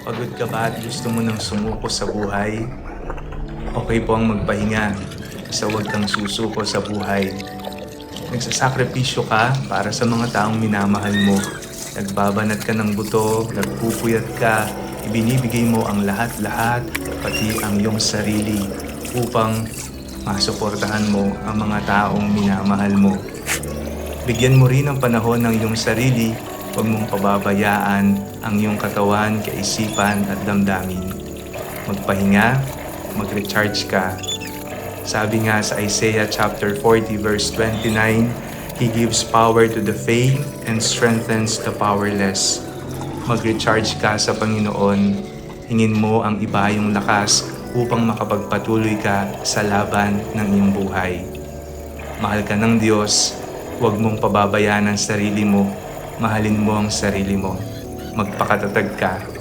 Pagod ka ba at gusto mo nang sumuko sa buhay? Okay po ang magpahinga sa huwag kang susuko sa buhay. Nagsasakripisyo ka para sa mga taong minamahal mo. Nagbabanat ka ng buto, nagpupuyat ka, ibinibigay mo ang lahat-lahat, pati ang iyong sarili upang masuportahan mo ang mga taong minamahal mo. Bigyan mo rin ng panahon ng iyong sarili. Huwag mong pababayaan ang iyong katawan, kaisipan at damdamin. Magpahinga, mag-recharge ka. Sabi nga sa Isaiah chapter 40 verse 29, He gives power to the faint and strengthens the powerless. Mag-recharge ka sa Panginoon. Hingin mo ang ibayong lakas upang makapagpatuloy ka sa laban ng iyong buhay. Mahal ka ng Diyos. Huwag mong pababayaan ang sarili mo. Mahalin mo ang sarili mo. Magpakatatag ka.